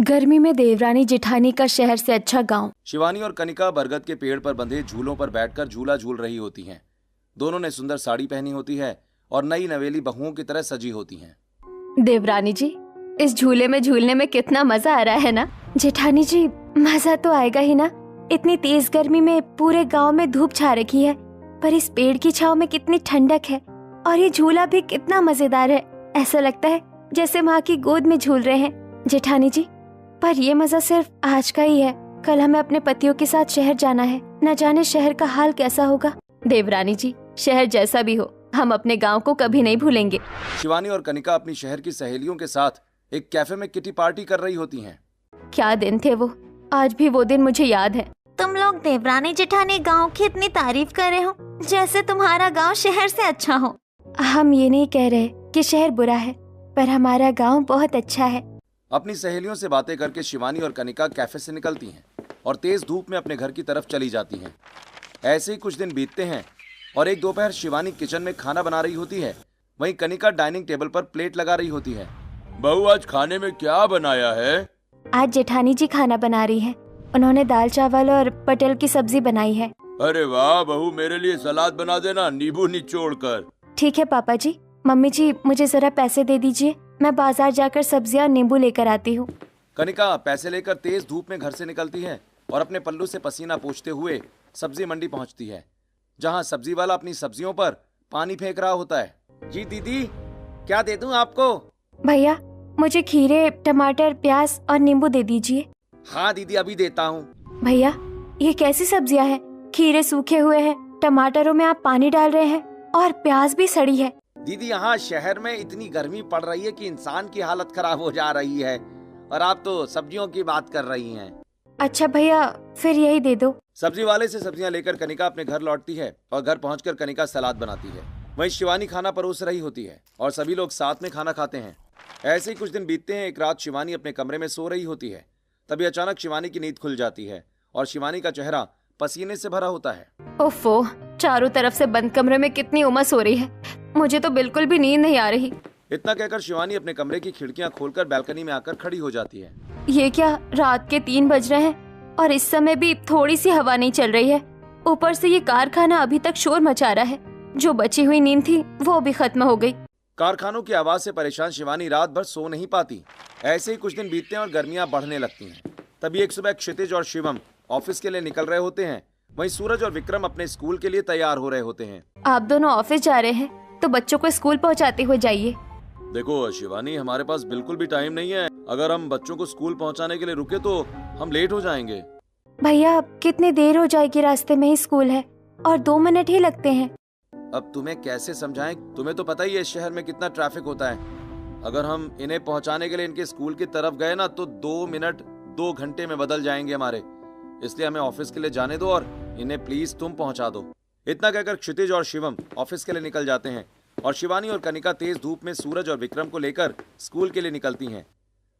गर्मी में देवरानी जेठानी का शहर से अच्छा गांव। शिवानी और कनिका बरगद के पेड़ पर बंधे झूलों पर बैठकर झूला झूल रही होती हैं। दोनों ने सुंदर साड़ी पहनी होती है और नई नवेली बहुओं की तरह सजी होती हैं। देवरानी जी, इस झूले में झूलने में कितना मजा आ रहा है ना। जेठानी जी, मजा तो आएगा ही ना। इतनी तेज गर्मी में पूरे गांव में धूप छा रखी है, पर इस पेड़ की छांव में कितनी ठंडक है और ये झूला भी कितना मजेदार है। ऐसा लगता है जैसे माँ की गोद में झूल रहे हैं। जेठानी जी, पर ये मजा सिर्फ आज का ही है। कल हमें अपने पतियों के साथ शहर जाना है, न जाने शहर का हाल कैसा होगा। देवरानी जी, शहर जैसा भी हो, हम अपने गांव को कभी नहीं भूलेंगे। शिवानी और कनिका अपनी शहर की सहेलियों के साथ एक कैफे में किटी पार्टी कर रही होती हैं। क्या दिन थे वो, आज भी वो दिन मुझे याद है। तुम लोग देवरानी जेठानी गांव की इतनी तारीफ कर रहे हो जैसे तुम्हारा गांव शहर से अच्छा हो। हम ये नहीं कह रहे कि शहर बुरा है, पर हमारा गांव बहुत अच्छा है। अपनी सहेलियों से बातें करके शिवानी और कनिका कैफे से निकलती हैं और तेज धूप में अपने घर की तरफ चली जाती हैं। ऐसे ही कुछ दिन बीतते हैं और एक दोपहर शिवानी किचन में खाना बना रही होती है, वहीं कनिका डाइनिंग टेबल पर प्लेट लगा रही होती है। बहू, आज खाने में क्या बनाया है? आज जेठानी जी खाना बना रही हैं। उन्होंने दाल चावल और पटल की सब्जी बनाई है। अरे वाह बहू, मेरे लिए सलाद बना देना, नींबू निचोड़ कर। ठीक है पापा जी। मम्मी जी, मुझे जरा पैसे दे दीजिए, मैं बाजार जाकर सब्जियां और नींबू लेकर आती हूँ। कनिका पैसे लेकर तेज धूप में घर से निकलती है और अपने पल्लू से पसीना पोंछते हुए सब्जी मंडी पहुँचती है, जहाँ सब्जी वाला अपनी सब्जियों पर पानी फेंक रहा होता है। जी दीदी, क्या दे दूं आपको? भैया, मुझे खीरे, टमाटर, प्याज और नींबू दे दीजिए। हाँ दीदी, अभी देता हूँ। भैया, ये कैसी सब्जियां हैं? खीरे सूखे हुए हैं, टमाटरों में आप पानी डाल रहे हैं और प्याज भी सड़ी है। दीदी, यहाँ शहर में इतनी गर्मी पड़ रही है कि इंसान की हालत खराब हो जा रही है और आप तो सब्जियों की बात कर रही हैं। अच्छा भैया, फिर यही दे दो। सब्जी वाले से सब्जियां लेकर कनिका अपने घर लौटती है और घर पहुंचकर कनिका सलाद बनाती है। वहीं शिवानी खाना परोस रही होती है और सभी लोग साथ में खाना खाते हैं। ऐसे ही कुछ दिन बीतते हैं। एक रात शिवानी अपने कमरे में सो रही होती है, तभी अचानक शिवानी की नींद खुल जाती है और शिवानी का चेहरा पसीने से भरा होता है। ओफो, चारों तरफ से बंद कमरे में कितनी उमस हो रही है, मुझे तो बिल्कुल भी नींद नहीं आ रही। इतना कहकर शिवानी अपने कमरे की खिड़कियां खोलकर बालकनी में आकर खड़ी हो जाती है। ये क्या, रात के 3 बज रहे हैं और इस समय भी थोड़ी सी हवा नहीं चल रही है। ऊपर से ये कारखाना अभी तक शोर मचा रहा है। जो बची हुई नींद थी वो भी खत्म हो गई। कारखानों की आवाज से परेशान शिवानी रात भर सो नहीं पाती। ऐसे ही कुछ दिन बीतते हैं और गर्मियां बढ़ने लगती हैं। तभी एक सुबह क्षितिज और शिवम ऑफिस के लिए निकल रहे होते हैं, वहीं सूरज और विक्रम अपने स्कूल के लिए तैयार हो रहे होते हैं। आप दोनों ऑफिस जा रहे हैं तो बच्चों को स्कूल पहुंचाते हुए जाइए। देखो शिवानी, हमारे पास बिल्कुल भी टाइम नहीं है। अगर हम बच्चों को स्कूल पहुंचाने के लिए रुके तो हम लेट हो जाएंगे। भैया, कितनी देर हो जाएगी, रास्ते में ही स्कूल है और 2 मिनट ही लगते हैं। अब तुम्हें कैसे समझाएं? तुम्हें तो पता ही है शहर में कितना ट्रैफिक होता है। अगर हम इन्हें पहुंचाने के लिए इनके स्कूल की तरफ गए ना तो 2 मिनट 2 घंटे में बदल जाएंगे हमारे। इसलिए हमें ऑफिस के लिए जाने दो और इन्हें प्लीज तुम पहुंचा दो। इतना कहकर क्षितिज और शिवम ऑफिस के लिए निकल जाते हैं और शिवानी और कनिका तेज धूप में सूरज और विक्रम को लेकर स्कूल के लिए निकलती हैं।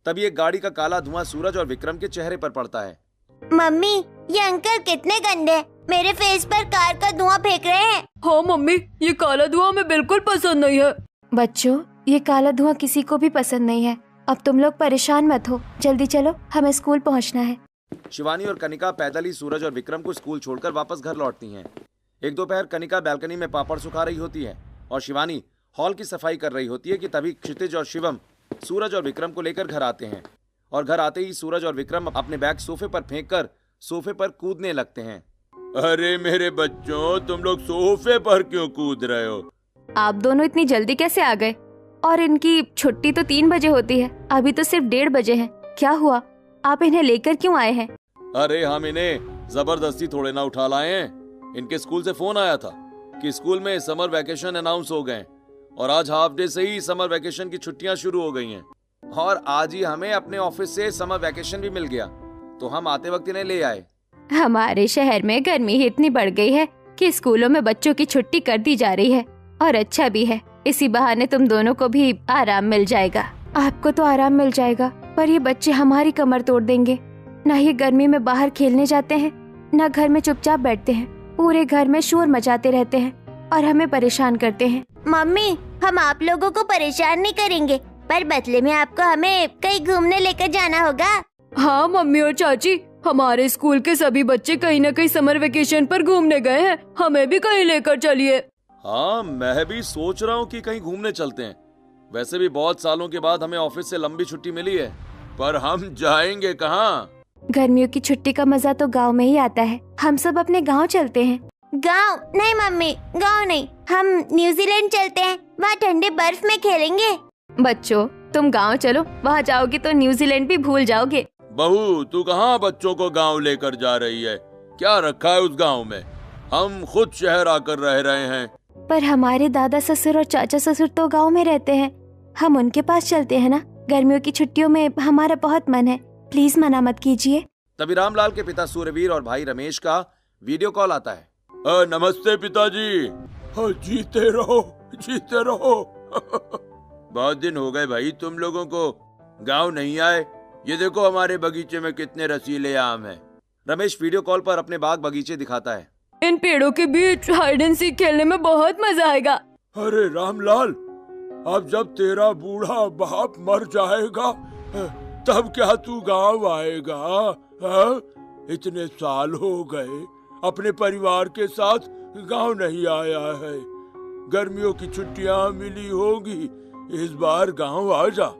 तभी एक गाड़ी का काला धुआं सूरज और विक्रम के चेहरे पर पड़ता है। मम्मी, ये अंकल कितने गंदे, मेरे फेस पर कार का धुआं फेंक रहे हैं। हाँ मम्मी, ये काला धुआं हमें बिल्कुल पसंद नहीं है। बच्चों, ये काला धुआं किसी को भी पसंद नहीं है। अब तुम लोग परेशान मत हो, जल्दी चलो, हमें स्कूल पहुंचना है। शिवानी और कनिका पैदल ही सूरज और विक्रम को स्कूल छोड़कर वापस घर लौटती हैं। एक दोपहर कनिका बालकनी में पापड़ सुखा रही होती है और शिवानी हॉल की सफाई कर रही होती है कि तभी क्षितिज और शिवम सूरज और विक्रम को लेकर घर आते हैं और घर आते ही सूरज और विक्रम अपने बैग सोफे पर फेंककर सोफे पर कूदने लगते हैं। अरे मेरे बच्चों, तुम लोग सोफे पर क्यों कूद रहे हो? आप दोनों इतनी जल्दी कैसे आ गए? और इनकी छुट्टी तो 3 बजे होती है, अभी तो सिर्फ 1:30 बजे है। क्या हुआ, आप इन्हें लेकर क्यों आए हैं? अरे हम इन्हें जबरदस्ती थोड़े ना उठा लाए हैं। इनके स्कूल से फोन आया था कि स्कूल में समर वैकेशन अनाउंस हो गए और आज हाफ डे से ही समर वैकेशन की छुट्टियां शुरू हो गई हैं और आज ही हमें अपने ऑफिस से समर वैकेशन भी मिल गया, तो हम आते वक्त इन्हें ले आए। हमारे शहर में गर्मी ही इतनी बढ़ गई है कि स्कूलों में बच्चों की छुट्टी कर दी जा रही है और अच्छा भी है। इसी बहाने तुम दोनों को भी आराम मिल जाएगा। आपको तो आराम मिल जाएगा, पर ये बच्चे हमारी कमर तोड़ देंगे। न ये गर्मी में बाहर खेलने जाते हैं, न घर में चुपचाप बैठते हैं। पूरे घर में शोर मचाते रहते हैं और हमें परेशान करते हैं। मम्मी, हम आप लोगों को परेशान नहीं करेंगे, पर बदले में आपको हमें कहीं घूमने लेकर जाना होगा। हाँ मम्मी और चाची, हमारे स्कूल के सभी बच्चे कहीं न कहीं समर वेकेशन पर घूमने गए हैं, हमें भी कहीं लेकर चलिए। हाँ, मैं भी सोच रहा हूँ कि कहीं घूमने चलते हैं। वैसे भी बहुत सालों के बाद हमें ऑफिस से लंबी छुट्टी मिली है, पर हम जाएंगे कहाँ? गर्मियों की छुट्टी का मजा तो गांव में ही आता है। हम सब अपने गांव चलते हैं। गांव नहीं मम्मी, गांव नहीं, हम न्यूजीलैंड चलते हैं, वहाँ ठंडे बर्फ में खेलेंगे। बच्चों, तुम गांव चलो, वहाँ जाओगे तो न्यूजीलैंड भी भूल जाओगे। बहू, तू कहाँ बच्चों को गांव लेकर जा रही है? क्या रखा है उस गांव में? हम खुद शहर आकर रह रहे हैं। पर हमारे दादा ससुर और चाचा ससुर तो गांव में रहते हैं, हम उनके पास चलते हैं ना। गर्मियों की छुट्टियों में हमारा बहुत मन है, प्लीज मना मत कीजिए। तभी रामलाल के पिता सूर्यवीर और भाई रमेश का वीडियो कॉल आता है। नमस्ते पिताजी। जीते रहो, जीते रहो। बहुत दिन हो गए भाई तुम लोगों को गांव नहीं आए। ये देखो हमारे बगीचे में कितने रसीले आम हैं। रमेश वीडियो कॉल पर अपने बाग बगीचे दिखाता है। इन पेड़ों के बीच हाइड एंड सीक खेलने में बहुत मजा आएगा। अरे रामलाल, अब जब तेरा बूढ़ा बाप मर जाएगा तब क्या तू गांव आएगा? इतने साल हो गए अपने परिवार के साथ गांव नहीं आया है। गर्मियों की छुट्टियां मिली होगी, इस बार गांव आ जा।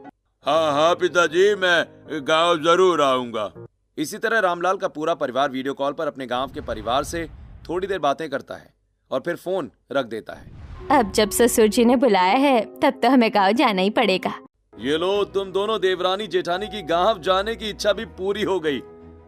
हाँ हाँ पिताजी, मैं गांव जरूर आऊंगा। इसी तरह रामलाल का पूरा परिवार वीडियो कॉल पर अपने गांव के परिवार से थोड़ी देर बातें करता है और फिर फोन रख देता है। अब जब ससुर जी ने बुलाया है तब तो हमें गांव जाना ही पड़ेगा। ये लो, तुम दोनों देवरानी जेठानी की गांव जाने की इच्छा भी पूरी हो गई।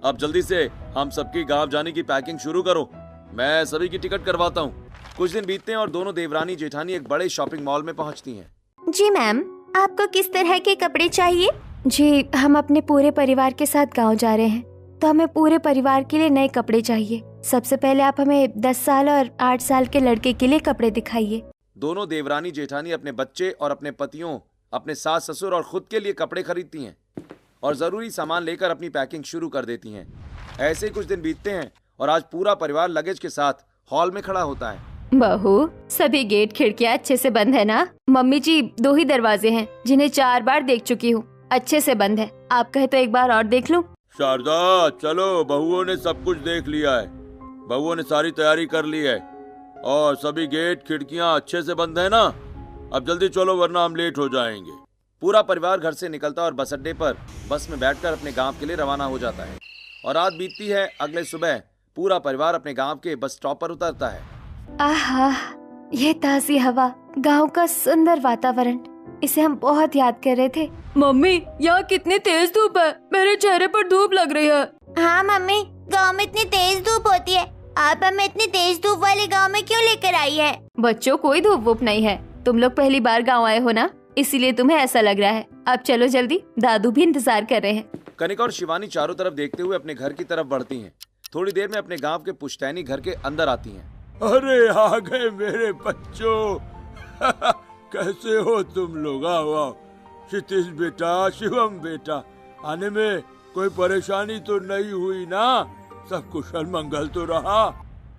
अब जल्दी से हम सबकी गांव जाने की पैकिंग शुरू करो, मैं सभी की टिकट करवाता हूँ। कुछ दिन बीतते हैं और दोनों देवरानी जेठानी एक बड़े शॉपिंग मॉल में पहुँचती हैं। जी मैम, आपको किस तरह के कपड़े चाहिए? जी, हम अपने पूरे परिवार के साथ गांव जा रहे हैं, तो हमें पूरे परिवार के लिए नए कपड़े चाहिए। सबसे पहले आप हमें 10 साल और 8 साल के लड़के के लिए कपड़े दिखाइए। दोनों देवरानी जेठानी अपने बच्चे और अपने पतियों, अपने सास ससुर और खुद के लिए कपड़े खरीदती हैं और जरूरी सामान लेकर अपनी पैकिंग शुरू कर देती हैं। ऐसे ही कुछ दिन बीतते हैं और आज पूरा परिवार लगेज के साथ हॉल में खड़ा होता है। बहू, सभी गेट खिड़कियाँ अच्छे से बंद है ना? मम्मी जी, 2 ही दरवाजे हैं जिन्हें 4 बार देख चुकी हूँ, अच्छे से बंद है। आप कहे तो एक बार और देख लूं? शारदा, चलो, बहुओं ने सब कुछ देख लिया है, बहुओं ने सारी तैयारी कर ली है और सभी गेट खिड़कियां अच्छे से बंद है ना? अब जल्दी चलो वरना हम लेट हो जाएंगे। पूरा परिवार घर से निकलता और बस अड्डे पर बस में बैठकर अपने गांव के लिए रवाना हो जाता है। और रात बीतती है। अगले सुबह पूरा परिवार अपने गांव के बस स्टॉप पर उतरता है। आहा, ये ताज़ी हवा, गांव का सुंदर वातावरण, इसे हम बहुत याद कर रहे थे। मम्मी, यहाँ कितनी तेज धूप है, मेरे चेहरे पर धूप लग रही है। हाँ मम्मी, गांव में इतनी तेज धूप होती है, आप हमें इतनी तेज धूप वाले गांव में क्यों लेकर आई है? बच्चों, कोई धूप वूप नहीं है, तुम लोग पहली बार गांव आए हो ना, इसीलिए तुम्हें ऐसा लग रहा है। अब चलो जल्दी, दादू भी इंतजार कर रहे हैं। कनिका और शिवानी चारों तरफ देखते हुए अपने घर की तरफ बढ़ती हैं। थोड़ी देर में अपने गांव के पुश्तैनी घर के अंदर आती हैं। अरे आ गए मेरे बच्चों। कैसे हो तुम लोग? आओ, क्षितिज बेटा, शिवम बेटा, आने में कोई परेशानी तो नहीं हुई ना? सब कुशल मंगल तो रहा?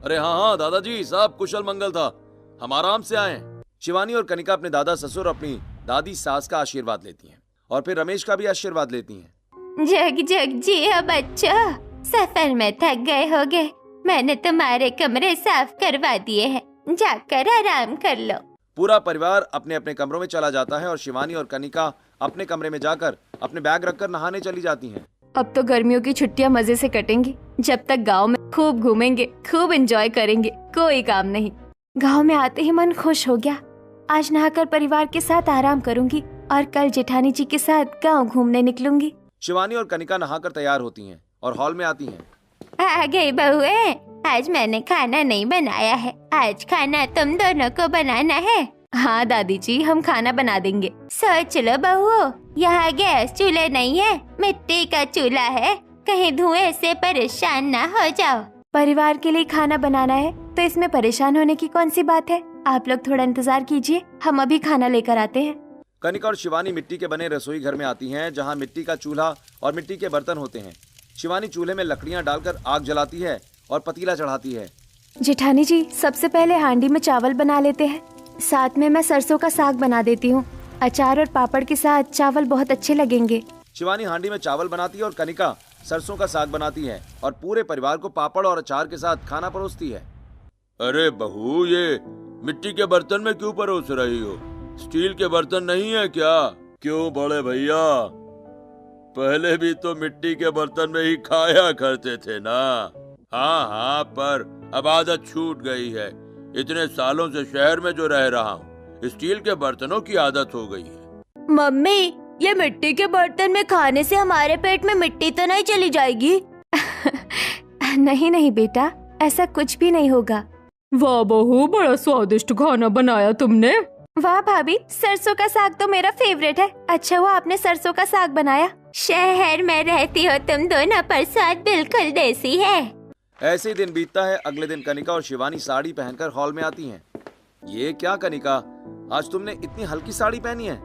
अरे हाँ हाँ दादाजी, सब कुशल मंगल था, हम आराम से आए। शिवानी और कनिका अपने दादा ससुर और अपनी दादी सास का आशीर्वाद लेती हैं और फिर रमेश का भी आशीर्वाद लेती हैं। जग जग जियो बच्चों, सफर में थक गए होगे, मैंने तुम्हारे कमरे साफ करवा दिए हैं, जाकर आराम कर लो। पूरा परिवार अपने अपने कमरों में चला जाता है और शिवानी और कनिका अपने कमरे में जाकर अपने बैग रखकर नहाने चली जाती हैं। अब तो गर्मियों की छुट्टियां मजे से कटेंगी, जब तक गांव में खूब घूमेंगे, खूब एंजॉय करेंगे, कोई काम नहीं। गांव में आते ही मन खुश हो गया। आज नहाकर परिवार के साथ आराम करूंगी और कल जेठानी जी के साथ गांव घूमने निकलूंगी। शिवानी और कनिका नहाकर तैयार होती हैं और हॉल में आती हैं। आ गई बहुए, आज मैंने खाना नहीं बनाया है, आज खाना तुम दोनों को बनाना है। हाँ दादी जी, हम खाना बना देंगे। सोच लो बहुओं, यहाँ गैस चूल्हा नहीं है, मिट्टी का चूल्हा है, कहीं धुएं से परेशान ना हो जाओ। परिवार के लिए खाना बनाना है तो इसमें परेशान होने की कौन सी बात है? आप लोग थोड़ा इंतजार कीजिए, हम अभी खाना लेकर आते हैं। कनिका और शिवानी मिट्टी के बने रसोई घर में आती हैं, जहाँ मिट्टी का चूल्हा और मिट्टी के बर्तन होते हैं। शिवानी चूल्हे में लकड़ियाँ डालकर आग जलाती है और पतीला चढ़ाती है। जेठानी जी, सबसे पहले हांडी में चावल बना लेते हैं, साथ में मैं सरसों का साग बना देती हूँ। अचार और पापड़ के साथ चावल बहुत अच्छे लगेंगे। शिवानी हांडी में चावल बनाती है और कनिका सरसों का साग बनाती है और पूरे परिवार को पापड़ और अचार के साथ खाना परोसती है। अरे बहू, ये मिट्टी के बर्तन में क्यों परोस रही हो? स्टील के बर्तन नहीं है क्या? क्यों बड़े भैया, पहले भी तो मिट्टी के बर्तन में ही खाया करते थे ना। हाँ हाँ, पर अब आदत छूट गई है। इतने सालों से शहर में जो रह रहा हूँ, स्टील के बर्तनों की आदत हो गई है। मम्मी, ये मिट्टी के बर्तन में खाने से हमारे पेट में मिट्टी तो नहीं चली जाएगी? नहीं नहीं बेटा, ऐसा कुछ भी नहीं होगा। वाह बहू, बड़ा स्वादिष्ट खाना बनाया तुमने। वाह भाभी, सरसों का साग तो मेरा फेवरेट है। अच्छा हुआ आपने सरसों का साग बनाया। शहर में रहती हो तुम दोनों, पर स्वाद बिल्कुल देसी है। ऐसे ही दिन बीतता है। अगले दिन कनिका और शिवानी साड़ी पहनकर हॉल में आती हैं। ये क्या कनिका, आज तुमने इतनी हल्की साड़ी पहनी है?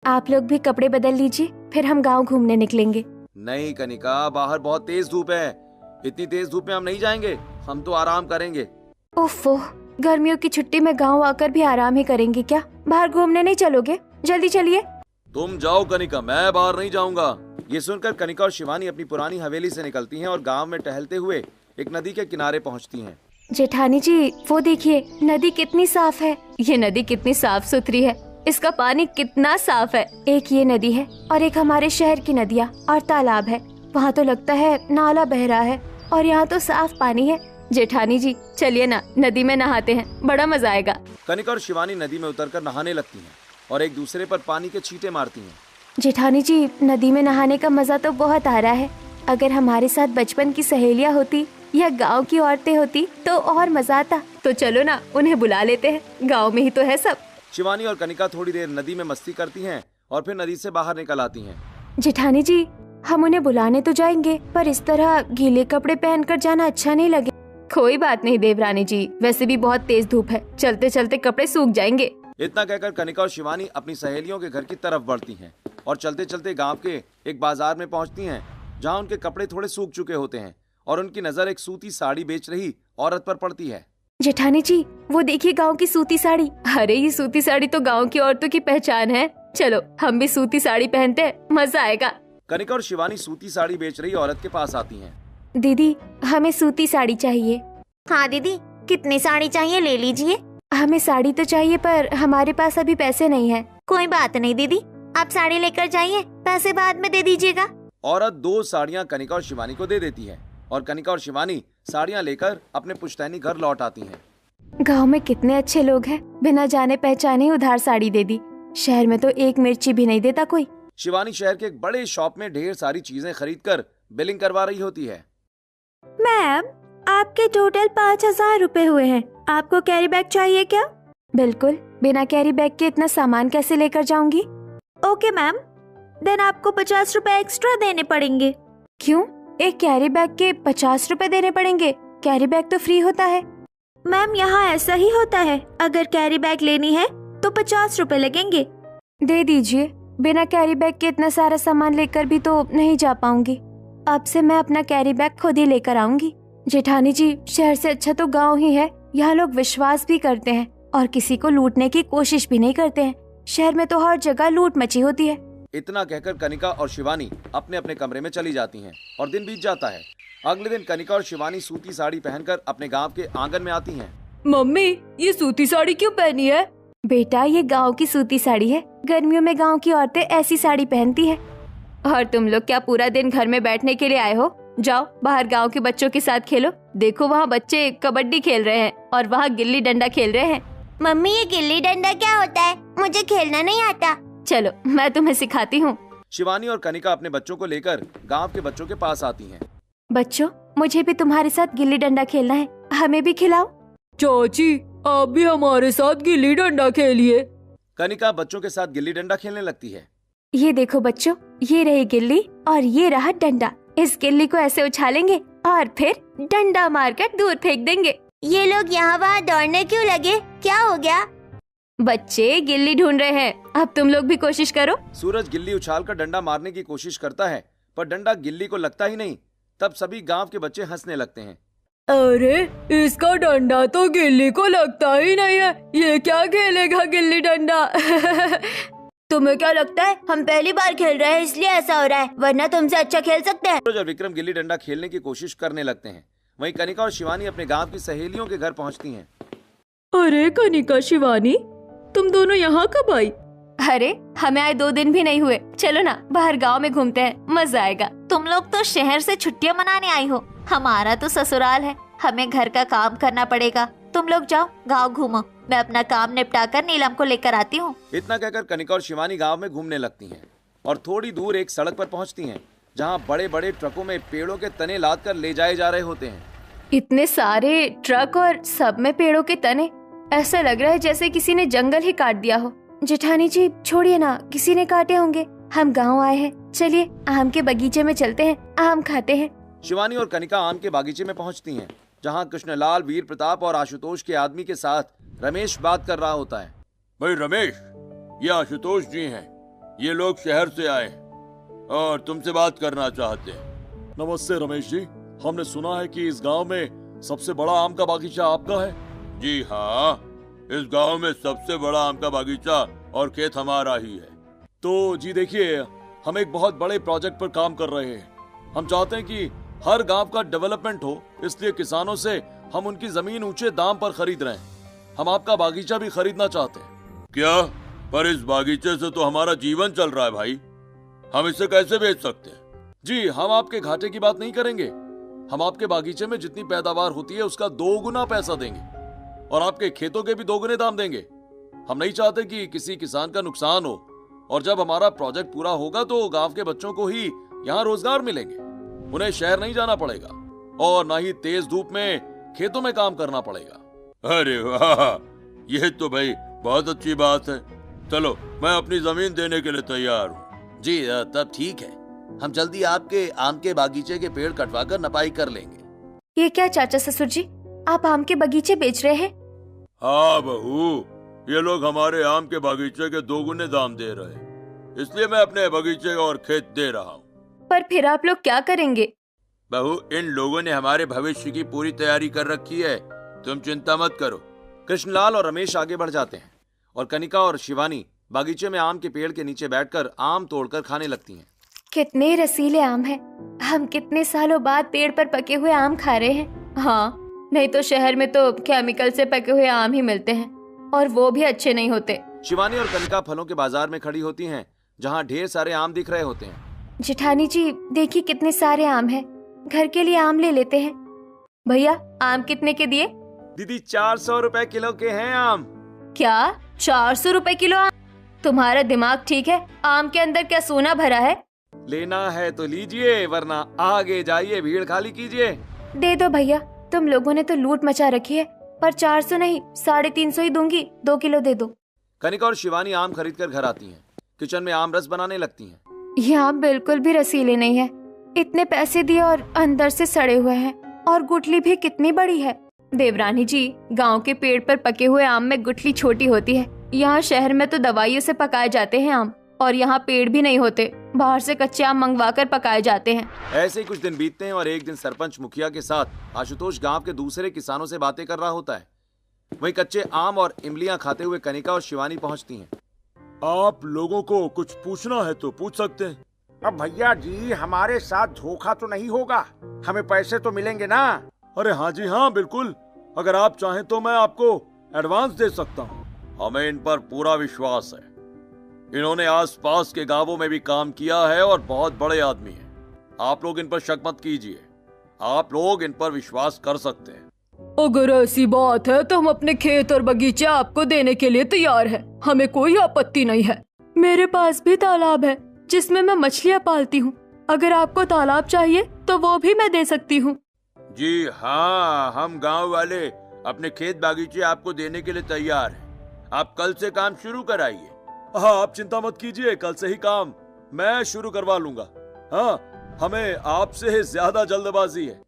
आप लोग भी कपड़े बदल लीजिए, फिर हम गांव घूमने निकलेंगे। नहीं कनिका, बाहर बहुत तेज धूप है। इतनी तेज धूप में हम नहीं जाएंगे, हम तो आराम करेंगे। ओफो, गर्मियों की छुट्टी में गांव आकर भी आराम ही करेंगे क्या? बाहर घूमने नहीं चलोगे? जल्दी चलिए। तुम जाओ कनिका, मैं बाहर नहीं जाऊंगा। ये सुनकर कनिका और शिवानी अपनी पुरानी हवेली से निकलती हैं और गांव में टहलते हुए एक नदी के किनारे पहुंचती हैं। जेठानी जी, वो देखिए, नदी कितनी साफ है। ये नदी कितनी साफ सुथरी है, इसका पानी कितना साफ है। एक ये नदी है और एक हमारे शहर की नदियाँ और तालाब है। वहाँ तो लगता है नाला बह रहा है और यहाँ तो साफ पानी है। जेठानी जी, चलिए ना, नदी में नहाते हैं, बड़ा मजा आएगा। कनिका और शिवानी नदी में उतरकर नहाने लगती हैं और एक दूसरे पर पानी के छींटे मारती हैं। जेठानी जी, नदी में नहाने का मजा तो बहुत आ रहा है। अगर हमारे साथ बचपन की सहेलियाँ होती या गांव की औरतें होती तो और मजा आता। तो चलो ना, उन्हें बुला लेते हैं, गांव में ही तो है सब। शिवानी और कनिका थोड़ी देर नदी में मस्ती करती हैं और फिर नदी से बाहर निकल आती हैं। जेठानी जी, हम उन्हें बुलाने तो जाएंगे, पर इस तरह गीले कपड़े पहनकर जाना अच्छा नहीं लगे। कोई बात नहीं देवरानी जी, वैसे भी बहुत तेज धूप है, चलते चलते कपड़े सूख जाएंगे। इतना कहकर कनिका और शिवानी अपनी सहेलियों के घर की तरफ बढ़ती हैं और चलते चलते गांव के एक बाजार में पहुंचती हैं, जहां उनके कपड़े थोड़े सूख चुके होते हैं और उनकी नजर एक सूती साड़ी बेच रही औरत पर पड़ती है। जेठानी जी, वो देखिए गांव की सूती साड़ी। अरे ये सूती साड़ी तो गांव की औरतों की पहचान है। चलो हम भी सूती साड़ी पहनते हैं, मजा आएगा। कनिका और शिवानी सूती साड़ी बेच रही औरत के पास आती हैं। दीदी, हमें सूती साड़ी चाहिए। हाँ दीदी, कितनी साड़ी चाहिए ले लीजिए। हमें साड़ी तो चाहिए, पर हमारे पास अभी पैसे नहीं है। कोई बात नहीं दीदी, आप साड़ी लेकर जाइए, पैसे बाद में दे दीजिएगा। औरत 2 साड़ियां कनिका और शिवानी को दे देती है और कनिका और शिवानी साड़ियां लेकर अपने पुश्तैनी घर लौट आती हैं। गांव में कितने अच्छे लोग हैं, बिना जाने पहचाने ही उधार साड़ी दे दी। शहर में तो एक मिर्ची भी नहीं देता कोई। शिवानी शहर के एक बड़े शॉप में ढेर सारी चीजें खरीदकर बिलिंग करवा रही होती है। मैम, आपके टोटल 5,000 रुपए हुए हैं। आपको कैरी बैग चाहिए क्या? बिल्कुल, बिना कैरी बैग के इतना सामान कैसे लेकर जाऊंगी? ओके मैम, देन आपको 50 रुपए एक्स्ट्रा देने पड़ेंगे। क्यों? एक कैरी बैग के 50 रुपए देने पड़ेंगे? कैरी बैग तो फ्री होता है। मैम, यहाँ ऐसा ही होता है, अगर कैरी बैग लेनी है तो 50 रुपए लगेंगे। दे दीजिए, बिना कैरी बैग के इतना सारा सामान लेकर भी तो नहीं जा पाऊंगी। अब से मैं अपना कैरी बैग खुद ही लेकर आऊंगी। जेठानी जी, शहर से अच्छा तो गांव ही है। यहाँ लोग विश्वास भी करते हैं और किसी को लूटने की कोशिश भी नहीं करते हैं। शहर में तो हर जगह लूट मची होती है। इतना कहकर कनिका और शिवानी अपने अपने कमरे में चली जाती हैं और दिन बीत जाता है। अगले दिन कनिका और शिवानी सूती साड़ी पहनकर अपने गांव के आंगन में आती हैं। मम्मी, ये सूती साड़ी क्यों पहनी है? बेटा, ये गांव की सूती साड़ी है। गर्मियों में गांव की औरतें ऐसी साड़ी पहनती है। और तुम लोग क्या पूरा दिन घर में बैठने के लिए आए हो? जाओ बाहर गांव के बच्चों के साथ खेलो। देखो वहाँ बच्चे कबड्डी खेल रहे हैं और वहाँ गिल्ली डंडा खेल रहे हैं। मम्मी, ये गिल्ली डंडा क्या होता है? मुझे खेलना नहीं आता। चलो मैं तुम्हें सिखाती हूँ। शिवानी और कनिका अपने बच्चों को लेकर गांव के बच्चों के पास आती हैं। बच्चों, मुझे भी तुम्हारे साथ गिल्ली डंडा खेलना है, हमें भी खिलाओ। चाची, आप भी हमारे साथ गिल्ली डंडा खेलिए। कनिका बच्चों के साथ गिल्ली डंडा खेलने लगती है। ये देखो बच्चों, ये रही गिल्ली और ये रहा डंडा। इस गिल्ली को ऐसे उछालेंगे और फिर डंडा मारकर दूर फेंक देंगे। ये लोग यहाँ वहाँ दौड़ने क्यों लगे? क्या हो गया? बच्चे गिल्ली ढूंढ रहे हैं, अब तुम लोग भी कोशिश करो। सूरज गिल्ली उछालकर डंडा मारने की कोशिश करता है, पर डंडा गिल्ली को लगता ही नहीं। तब सभी गांव के बच्चे हंसने लगते हैं। अरे, इसका डंडा तो गिल्ली को लगता ही नहीं है, ये क्या खेलेगा गिल्ली डंडा? तुम्हें क्या लगता है हम पहली बार खेल रहे हैं इसलिए ऐसा हो रहा है, वरना तुमसे अच्छा खेल सकते हैं। जब विक्रम गिल्ली डंडा खेलने की कोशिश करने लगते हैं, वहीं कनिका और शिवानी अपने गांव की सहेलियों के घर पहुंचती हैं। अरे कनिका, शिवानी, तुम दोनों यहाँ कब आई? अरे हमें आए 2 दिन भी नहीं हुए। चलो ना बाहर गांव में घूमते हैं, मजा आएगा। तुम लोग तो शहर से छुट्टियां मनाने आई हो, हमारा तो ससुराल है, हमें घर का काम करना पड़ेगा। तुम लोग जाओ गांव घूमो, मैं अपना काम निपटा कर नीलम को लेकर आती हूँ। इतना कहकर कनिका और शिवानी गांव में घूमने लगती हैं और थोड़ी दूर एक सड़क पर पहुंचती हैं, जहां बड़े बड़े ट्रकों में पेड़ों के तने लाद कर ले जाए जा रहे होते हैं। इतने सारे ट्रक और सब में पेड़ों के तने, ऐसा लग रहा है जैसे किसी ने जंगल ही काट दिया हो। जेठानी जी छोड़िए ना, किसी ने काटे होंगे। हम गांव आए हैं, चलिए आम के बगीचे में चलते हैं, आम खाते हैं। शिवानी और कनिका आम के बागीचे में पहुंचती हैं, जहां कृष्णलाल, वीर प्रताप और आशुतोष के आदमी के साथ रमेश बात कर रहा होता है। भाई रमेश, ये आशुतोष जी हैं। ये लोग शहर से आए हैं और तुमसे बात करना चाहते हैं। नमस्ते रमेश जी, हमने सुना है कि इस गांव में सबसे बड़ा आम का बागीचा आपका है। जी हाँ, इस गांव में सबसे बड़ा आम का बागीचा और खेत हमारा ही है। तो जी देखिए, हम एक बहुत बड़े प्रोजेक्ट पर काम कर रहे हैं। हम चाहते हैं कि हर गांव का डेवलपमेंट हो, इसलिए किसानों से हम उनकी जमीन ऊंचे दाम पर खरीद रहे हैं। हम आपका बागीचा भी खरीदना चाहते हैं। क्या? पर इस बागीचे से तो हमारा जीवन चल रहा है भाई, हम इसे कैसे बेच सकते हैं? जी, हम आपके घाटे की बात नहीं करेंगे। हम आपके बागीचे में जितनी पैदावार होती है उसका 2 गुना पैसा देंगे और आपके खेतों के भी 2 गुने दाम देंगे। हम नहीं चाहते कि किसी किसान का नुकसान हो, और जब हमारा प्रोजेक्ट पूरा होगा तो गांव के बच्चों को ही यहाँ रोजगार मिलेंगे। उन्हें शहर नहीं जाना पड़ेगा और ना ही तेज धूप में खेतों में काम करना पड़ेगा। अरे वाह, यह तो भाई बहुत अच्छी बात है। चलो, मैं अपनी जमीन देने के लिए तैयार हूँ। जी तब ठीक है, हम जल्दी आपके आम के बागीचे के पेड़ कटवाकर नपाई कर लेंगे। ये क्या चाचा ससुर जी, आप आम के बगीचे बेच रहे हैं? हाँ बहू, ये लोग हमारे आम के बागीचे के 2 गुने दाम दे रहे हैं, इसलिए मैं अपने बगीचे और खेत दे रहा हूँ। पर फिर आप लोग क्या करेंगे? बहू, इन लोगों ने हमारे भविष्य की पूरी तैयारी कर रखी है, तुम चिंता मत करो। कृष्णलाल और रमेश आगे बढ़ जाते हैं और कनिका और शिवानी बागीचे में आम के पेड़ के नीचे बैठकर आम तोड़कर खाने लगती हैं। कितने रसीले आम हैं। हम कितने सालों बाद पेड़ पर पके हुए आम खा रहे हैं। हाँ, नहीं तो शहर में तो केमिकल से पके हुए आम ही मिलते हैं और वो भी अच्छे नहीं होते। शिवानी और कनिका फलों के बाजार में खड़ी होती हैं, जहाँ ढेर सारे आम दिख रहे होते हैं। जेठानी जी देखिए कितने सारे आम हैं, घर के लिए आम ले लेते हैं। भैया आम कितने के दिए? दीदी 400 रुपए किलो के हैं आम। क्या 400 रुपए किलो आम? तुम्हारा दिमाग ठीक है? आम के अंदर क्या सोना भरा है? लेना है तो लीजिए, वरना आगे जाइए, भीड़ खाली कीजिए। दे दो भैया, तुम लोगों ने तो लूट मचा रखी है। पर 400 नहीं, 350 ही दूंगी। 2 किलो दे दो। कनिका और शिवानी आम खरीद कर घर आती हैं, किचन में आम रस बनाने लगती हैं। ये आम बिल्कुल भी रसीले नहीं है। इतने पैसे दिए और अंदर से सड़े हुए हैं, और गुठली भी कितनी बड़ी है। देवरानी जी, गांव के पेड़ पर पके हुए आम में गुठली छोटी होती है। यहाँ शहर में तो दवाइयों से पकाए जाते हैं आम, और यहाँ पेड़ भी नहीं होते, बाहर से कच्चे आम मंगवा कर पकाए जाते हैं। ऐसे ही कुछ दिन बीतते हैं और एक दिन सरपंच मुखिया के साथ आशुतोष गांव के दूसरे किसानों से बातें कर रहा होता है। वहीं कच्चे आम और इमलियां खाते हुए कनिका और शिवानी पहुंचती हैं। आप लोगों को कुछ पूछना है तो पूछ सकते हैं। अब भैया जी, हमारे साथ धोखा तो नहीं होगा, हमें पैसे तो मिलेंगे ना? अरे हाँ जी हाँ, बिल्कुल। अगर आप चाहें तो मैं आपको एडवांस दे सकता हूँ। हमें इन पर पूरा विश्वास है। इन्होंने आसपास के गांवों में भी काम किया है और बहुत बड़े आदमी हैं। आप लोग इन पर शक मत कीजिए, आप लोग इन पर विश्वास कर सकते हैं। अगर ऐसी बात है तो हम अपने खेत और बगीचे आपको देने के लिए तैयार हैं। हमें कोई आपत्ति नहीं है। मेरे पास भी तालाब है जिसमें मैं मछलियाँ पालती हूँ। अगर आपको तालाब चाहिए तो वो भी मैं दे सकती हूँ। जी हाँ, हम गांव वाले अपने खेत बागीचे आपको देने के लिए तैयार हैं। आप कल से काम शुरू कराइए। हाँ, आप चिंता मत कीजिए, कल से ही काम मैं शुरू करवा लूंगा। हाँ, हमें आपसे ज्यादा जल्दबाजी है।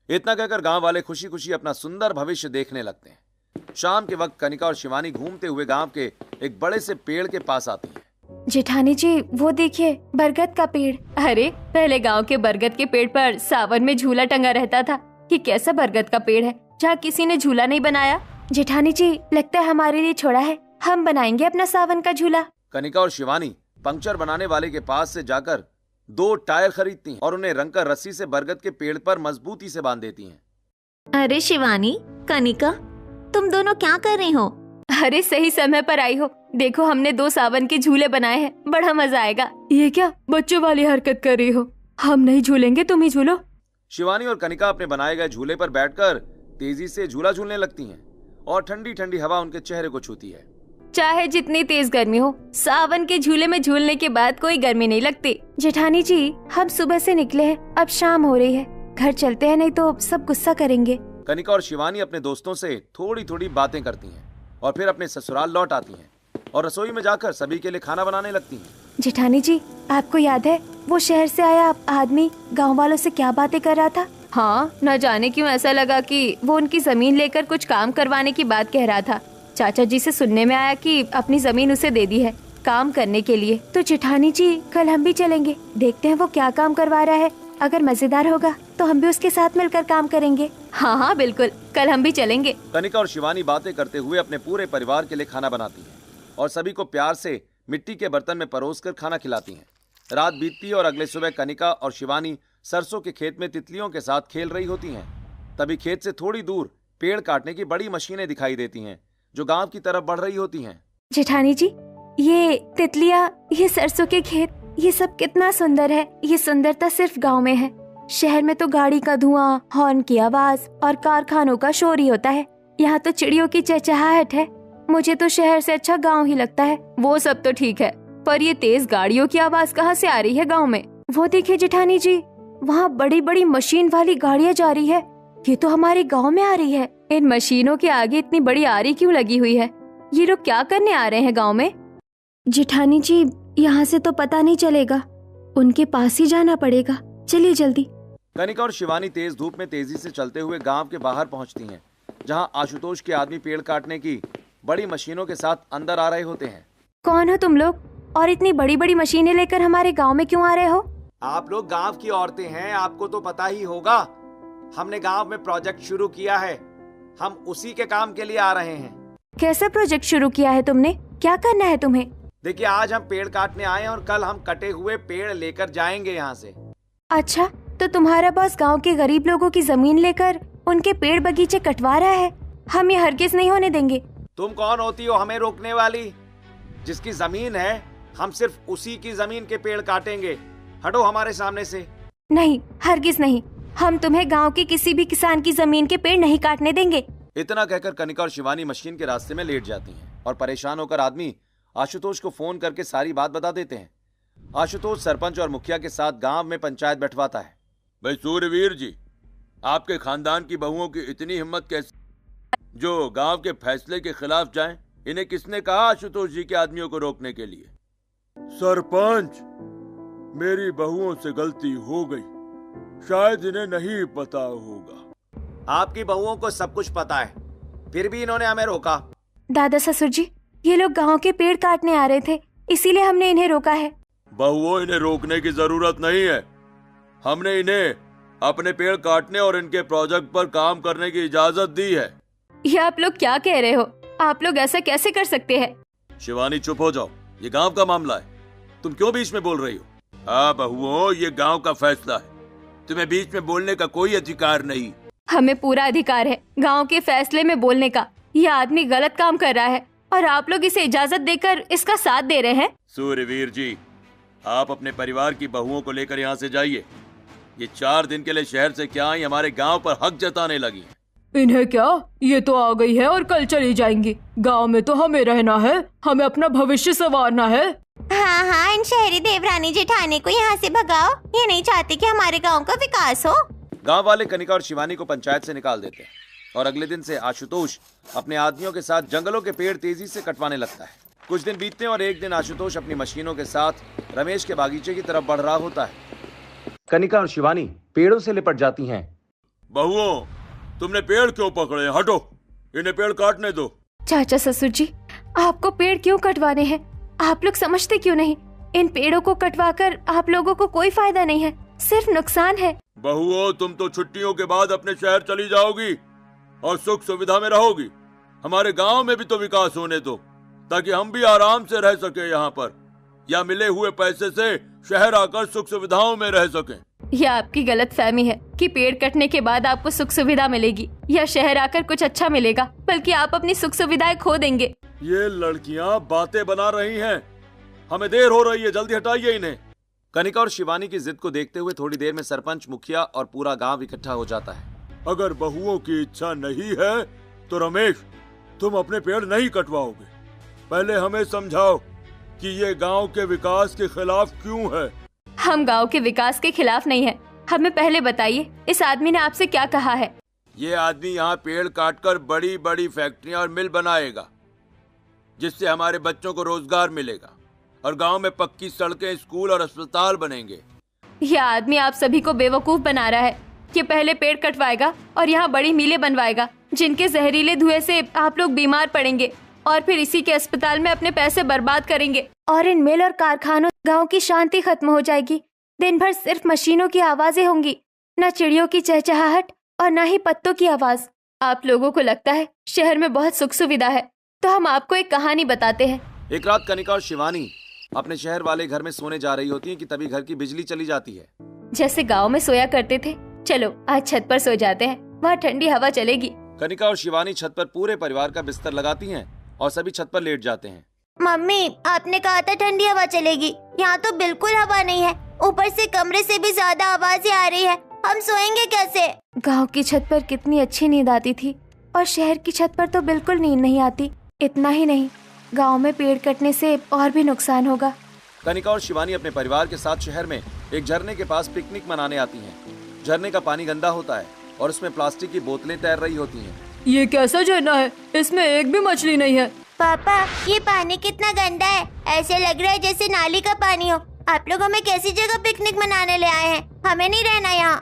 इतना कहकर गांव वाले खुशी खुशी अपना सुंदर भविष्य देखने लगते हैं। शाम के वक्त कनिका और शिवानी घूमते हुए गांव के एक बड़े से पेड़ के पास आती हैं। जेठानी जी वो देखिए, बरगद का पेड़। अरे पहले गांव के बरगद के पेड़ पर सावन में झूला टंगा रहता था। ये कैसा बरगद का पेड़ है जहाँ किसी ने झूला नहीं बनाया? जेठानी जी लगता है हमारे लिए छोड़ा है, हम बनाएंगे अपना सावन का झूला। कनिका और शिवानी पंक्चर बनाने वाले के पास से जाकर 2 टायर खरीदती हैं और उन्हें रंगकर रस्सी से बरगद के पेड़ पर मजबूती से बांध देती हैं। अरे शिवानी, कनिका, तुम दोनों क्या कर रही हो? अरे सही समय पर आई हो। देखो हमने 2 सावन के झूले बनाए हैं, बड़ा मजा आएगा। ये क्या बच्चों वाली हरकत कर रही हो? हम नहीं झूलेंगे, तुम ही झूलो। शिवानी और कनिका अपने बनाए गए झूले पर बैठकर तेजी से झूला झूलने लगती हैं और ठंडी ठंडी हवा उनके चेहरे को छूती है। चाहे जितनी तेज गर्मी हो, सावन के झूले में झूलने के बाद कोई गर्मी नहीं लगती। जेठानी जी, हम सुबह से निकले हैं, अब शाम हो रही है, घर चलते हैं, नहीं तो सब गुस्सा करेंगे। कनिका और शिवानी अपने दोस्तों से थोड़ी थोड़ी बातें करती हैं और फिर अपने ससुराल लौट आती हैं और रसोई में जाकर सभी के लिए खाना बनाने लगती हैं। जेठानी जी, आपको याद है वो शहर से आया आदमी गांव वालों से क्या बातें कर रहा था? हाँ, न जाने क्यों ऐसा लगा कि वो उनकी जमीन लेकर कुछ काम करवाने की बात कह रहा था। चाचा जी से सुनने में आया कि अपनी जमीन उसे दे दी है काम करने के लिए। तो जेठानी जी, कल हम भी चलेंगे, देखते हैं वो क्या काम करवा रहा है। अगर मजेदार होगा तो हम भी उसके साथ मिलकर काम करेंगे। हाँ हाँ बिल्कुल, कल हम भी चलेंगे। कनिका और शिवानी बातें करते हुए अपने पूरे परिवार के लिए खाना बनाती हैं और सभी को प्यार से मिट्टी के बर्तन में परोसकर खाना खिलाती हैं। रात बीतती और अगले सुबह कनिका और शिवानी सरसों के खेत में तितलियों के साथ खेल रही होती हैं। तभी खेत से थोड़ी दूर पेड़ काटने की बड़ी मशीनें दिखाई देती हैं जो गांव की तरफ बढ़ रही होती हैं। जेठानी जी, ये तितलियाँ, ये सरसों के खेत, ये सब कितना सुंदर है। ये सुंदरता सिर्फ गांव में है। शहर में तो गाड़ी का धुआं, हॉर्न की आवाज और कारखानों का शोर ही होता है। यहाँ तो चिड़ियों की चहचहाहट है। मुझे तो शहर से अच्छा गांव ही लगता है। वो सब तो ठीक है, पर ये तेज गाड़ियों की आवाज कहाँ से आ रही है गांव में? वो देखिए जेठानी जी, वहाँ बड़ी बड़ी मशीन वाली गाड़ियाँ जा रही है। ये तो हमारे गांव में आ रही है। इन मशीनों के आगे इतनी बड़ी आरी क्यों लगी हुई है? ये लोग क्या करने आ रहे हैं गांव में? जेठानी जी, यहाँ से तो पता नहीं चलेगा, उनके पास ही जाना पड़ेगा। चलिए जल्दी। कनिका और शिवानी तेज धूप में तेजी से चलते हुए गांव के बाहर पहुंचती हैं, जहां आशुतोष के आदमी पेड़ काटने की बड़ी मशीनों के साथ अंदर आ रहे होते हैं। कौन हो तुम लोग और इतनी बड़ी बड़ी मशीनें लेकर हमारे गांव में क्यों आ रहे हो? आप लोग गांव की औरतें हैं, आपको तो पता ही होगा। हमने गांव में प्रोजेक्ट शुरू किया है, हम उसी के काम के लिए आ रहे हैं। कैसा प्रोजेक्ट शुरू किया है तुमने? क्या करना है तुम्हें? देखिए, आज हम पेड़ काटने आए हैं और कल हम कटे हुए पेड़ लेकर जाएंगे यहाँ से। अच्छा, तो तुम्हारा बॉस गांव के गरीब लोगों की जमीन लेकर उनके पेड़ बगीचे कटवा रहा है। हम ये हरगिज नहीं होने देंगे। तुम कौन होती हो हमें रोकने वाली? जिसकी जमीन है, हम सिर्फ उसी की जमीन के पेड़ काटेंगे। हटो हमारे सामने से। नहीं, हरगिज नहीं। हम तुम्हें गांव के किसी भी किसान की जमीन के पेड़ नहीं काटने देंगे। इतना कहकर कनिका और शिवानी मशीन के रास्ते में लेट जाती हैं और परेशान होकर आदमी आशुतोष को फोन करके सारी बात बता देते हैं। आशुतोष सरपंच और मुखिया के साथ गांव में पंचायत बैठवाता है। भाई सूर्यवीर जी, आपके खानदान की बहुओं की इतनी हिम्मत कैसे जो गांव के फैसले के खिलाफ जाएं? इन्हें किसने कहा आशुतोष जी के आदमियों को रोकने के लिए? सरपंच, मेरी बहुओं से गलती हो गई, शायद इन्हें नहीं पता होगा। आपकी बहुओं को सब कुछ पता है, फिर भी इन्होंने हमें रोका। दादा ससुर जी, ये लोग गांव के पेड़ काटने आ रहे थे, इसीलिए हमने इन्हें रोका है। बहुओं, इन्हें रोकने की जरूरत नहीं है। हमने इन्हें अपने पेड़ काटने और इनके प्रोजेक्ट पर काम करने की इजाजत दी है। ये आप लोग क्या कह रहे हो? आप लोग ऐसा कैसे कर सकते हैं? शिवानी, चुप हो जाओ, ये गांव का मामला है, तुम क्यों बीच में बोल रही हो? हाँ बहुओं, ये गांव का फैसला है, तुम्हें बीच में बोलने का कोई अधिकार नहीं। हमें पूरा अधिकार है गांव के फैसले में बोलने का। ये आदमी गलत काम कर रहा है और आप लोग इसे इजाजत देकर इसका साथ दे रहे हैं। सूर्यवीर जी, आप अपने परिवार की बहुओं को लेकर यहाँ से जाइए। ये 4 दिन के लिए शहर से क्या आई, हमारे गांव पर हक जताने लगी। इन्हें क्या, ये तो आ गई है और कल चली जाएंगी। गांव में तो हमें रहना है, हमें अपना भविष्य संवारना है। हाँ हाँ, इन शहरी देवरानी जेठानी को यहाँ से भगाओ। ये नहीं चाहते कि हमारे गांव का विकास हो। गांव वाले कनिका और शिवानी को पंचायत से निकाल देते हैं और अगले दिन से आशुतोष अपने आदमियों के साथ जंगलों के पेड़ तेजी से कटवाने लगता है। कुछ दिन बीतते हैं और एक दिन आशुतोष अपनी मशीनों के साथ रमेश के बागीचे की तरफ बढ़ रहा होता है। कनिका और शिवानी पेड़ों से लिपट जाती हैं। बहुओं, तुमने पेड़ क्यों पकड़े? हटो, इन्हें पेड़ काटने दो। चाचा ससुर जी, आपको पेड़ क्यों कटवाने हैं? आप लोग समझते क्यों नहीं? इन पेड़ों को कटवाकर आप लोगों को कोई फायदा नहीं है, सिर्फ नुकसान है। बहुओं, तुम तो छुट्टियों के बाद अपने शहर चली जाओगी और सुख सुविधा में रहोगी। हमारे गांव में भी तो विकास होने दो। ताकि हम भी आराम से रह सके यहाँ पर, या मिले हुए पैसे से शहर आकर सुख सुविधाओं में रह सकें। यह आपकी गलत फहमी है कि पेड़ कटने के बाद आपको सुख सुविधा मिलेगी या शहर आकर कुछ अच्छा मिलेगा, बल्कि आप अपनी सुख सुविधाएं खो देंगे। ये लड़कियाँ बातें बना रही हैं, हमें देर हो रही है, जल्दी हटाइए इन्हें। कनिका और शिवानी की जिद को देखते हुए थोड़ी देर में सरपंच, मुखिया और पूरा गांव इकट्ठा हो जाता है। अगर बहुओं की इच्छा नहीं है तो रमेश, तुम अपने पेड़ नहीं कटवाओगे। पहले हमें समझाओ कि ये गांव के विकास के खिलाफ क्यों है। हम गांव के विकास के खिलाफ नहीं है। हमें पहले बताइए, इस आदमी ने आपसे क्या कहा है? ये आदमी यहाँ पेड़ काटकर बड़ी बड़ी फैक्ट्रियां और मिल बनाएगा, जिससे हमारे बच्चों को रोजगार मिलेगा और गांव में पक्की सड़कें, स्कूल और अस्पताल बनेंगे। यह आदमी आप सभी को बेवकूफ बना रहा है कि पहले पेड़ कटवाएगा और यहाँ बड़ी मिलें बनवाएगा, जिनके जहरीले धुएं से आप लोग बीमार पड़ेंगे और फिर इसी के अस्पताल में अपने पैसे बर्बाद करेंगे। और इन मिल और कारखानों गांव की शांति खत्म हो जाएगी। दिन भर सिर्फ मशीनों की आवाजें होंगी, न चिड़ियों की चहचहाहट और न ही पत्तों की आवाज। आप लोगों को लगता है शहर में बहुत सुख सुविधा है, तो हम आपको एक कहानी बताते हैं। एक रात कनिका और शिवानी अपने शहर वाले घर में सोने जा रही होती हैं कि तभी घर की बिजली चली जाती है। जैसे गांव में सोया करते थे, चलो आज छत पर सो जाते हैं, वहाँ ठंडी हवा चलेगी। कनिका और शिवानी छत पर पूरे परिवार का बिस्तर लगाती हैं और सभी छत पर लेट जाते हैं। मम्मी, आपने कहा था ठंडी हवा चलेगी, यहाँ तो बिल्कुल हवा नहीं है, ऊपर से कमरे से भी ज्यादा आवाजें आ रही है, हम सोएंगे कैसे? गांव की छत पर कितनी अच्छी नींद आती थी और शहर की छत पर तो बिल्कुल नींद नहीं आती। इतना ही नहीं, गांव में पेड़ कटने से और भी नुकसान होगा। कनिका और शिवानी अपने परिवार के साथ शहर में एक झरने के पास पिकनिक मनाने आती हैं। झरने का पानी गंदा होता है और उसमें प्लास्टिक की बोतलें तैर रही होती हैं। ये कैसा झरना है? इसमें एक भी मछली नहीं है। पापा, ये पानी कितना गंदा है, ऐसे लग रहा है जैसे नाली का पानी हो। आप लोग हमें कैसी जगह पिकनिक मनाने ले आए हैं? हमें नहीं रहना यहाँ।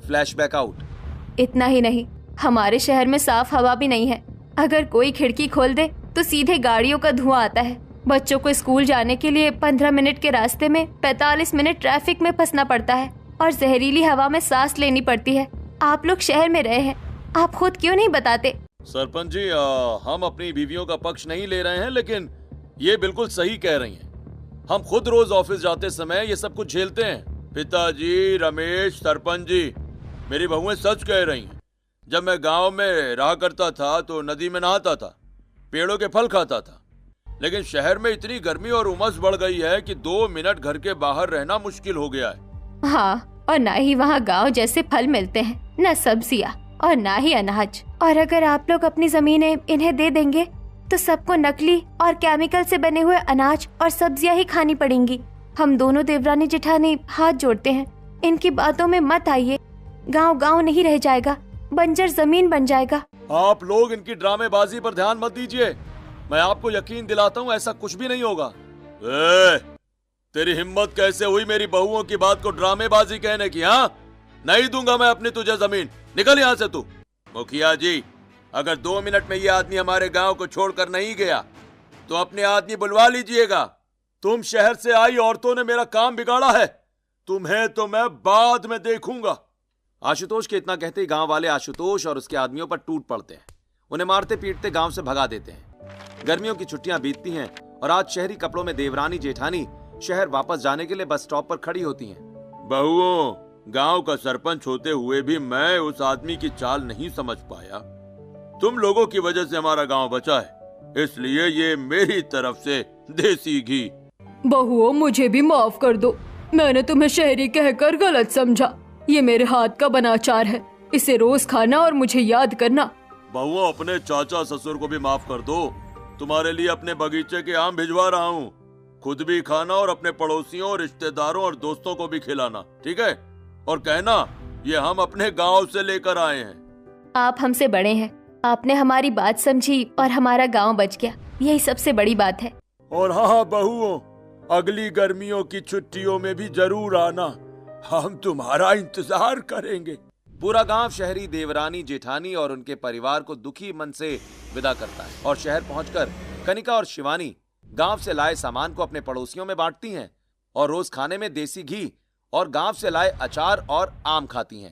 Flashback out. इतना ही नहीं, हमारे शहर में साफ हवा भी नहीं है। अगर कोई खिड़की खोल दे तो सीधे गाड़ियों का धुआं आता है। बच्चों को स्कूल जाने के लिए 15 मिनट के रास्ते में 45 मिनट ट्रैफिक में फंसना पड़ता है और जहरीली हवा में सांस लेनी पड़ती है। आप लोग शहर में रहे हैं, आप खुद क्यों नहीं बताते? सरपंच जी, हम अपनी बीवियों का पक्ष नहीं ले रहे हैं, लेकिन ये बिल्कुल सही कह रही हैं। हम खुद रोज ऑफिस जाते समय ये सब कुछ झेलते हैं। पिताजी, रमेश, सरपंच जी, मेरी बहुएं सच कह रही हैं। जब मैं गांव में रहा करता था तो नदी में नहाता था, पेड़ों के फल खाता था, लेकिन शहर में इतनी गर्मी और उमस बढ़ गई है कि 2 मिनट घर के बाहर रहना मुश्किल हो गया है। हाँ, और ना ही वहाँ गांव जैसे फल मिलते हैं, न सब्जियाँ और ना ही अनाज। और अगर आप लोग अपनी जमीनें इन्हें दे देंगे तो सबको नकली और केमिकल से बने हुए अनाज और सब्जियां ही खानी पड़ेंगी। हम दोनों देवरानी जेठानी हाथ जोड़ते हैं, इनकी बातों में मत आइए। गांव गांव नहीं रह जाएगा, बंजर जमीन बन जाएगा। आप लोग इनकी ड्रामेबाजी पर ध्यान मत दीजिए। मैं आपको यकीन दिलाता हूँ ऐसा कुछ भी नहीं होगा। तेरी हिम्मत कैसे हुई मेरी बहुओं की बात को ड्रामेबाजी कहने की? हाँ, नहीं दूंगा मैं अपनी तुझे जमीन, निकल यहाँ से तू। मुखिया जी, अगर 2 मिनट में ये आदमी हमारे गांव को छोड़कर नहीं गया तो अपने आदमी बुलवा लीजिएगा। तुम शहर से आई औरतों ने मेरा काम बिगाड़ा है, तुम्हें तो मैं बाद में देखूंगा। आशुतोष के इतना कहते ही गांव वाले आशुतोष और उसके आदमियों पर टूट पड़ते हैं। उन्हें मारते पीटते गांव से भगा देते हैं। गर्मियों की छुट्टियां बीतती हैं और आज शहरी कपड़ों में देवरानी जेठानी शहर वापस जाने के लिए बस स्टॉप पर खड़ी होती हैं। बहुओं, गांव का सरपंच होते हुए भी मैं उस आदमी की चाल नहीं समझ पाया। तुम लोगों की वजह से हमारा गांव बचा है, इसलिए ये मेरी तरफ से देसी घी। बहुओं, मुझे भी माफ कर दो, मैंने तुम्हें शहरी कहकर गलत समझा। ये मेरे हाथ का बना अचार है, इसे रोज खाना और मुझे याद करना। बहुओं, अपने चाचा ससुर को भी माफ कर दो। तुम्हारे लिए अपने बगीचे के आम भिजवा रहा हूँ, खुद भी खाना और अपने पड़ोसियों, रिश्तेदारों और दोस्तों को भी खिलाना, ठीक है? और कहना ये हम अपने गांव से लेकर आए हैं। आप हमसे बड़े हैं, आपने हमारी बात समझी और हमारा गांव बच गया, यही सबसे बड़ी बात है। और हाँ बहुओं, अगली गर्मियों की छुट्टियों में भी जरूर आना, हम तुम्हारा इंतजार करेंगे। पूरा गांव शहरी देवरानी जेठानी और उनके परिवार को दुखी मन से विदा करता है और शहर पहुंचकर कनिका और शिवानी गांव से लाए सामान को अपने पड़ोसियों में बांटती हैं और रोज खाने में देसी घी और गांव से लाए अचार और आम खाती हैं।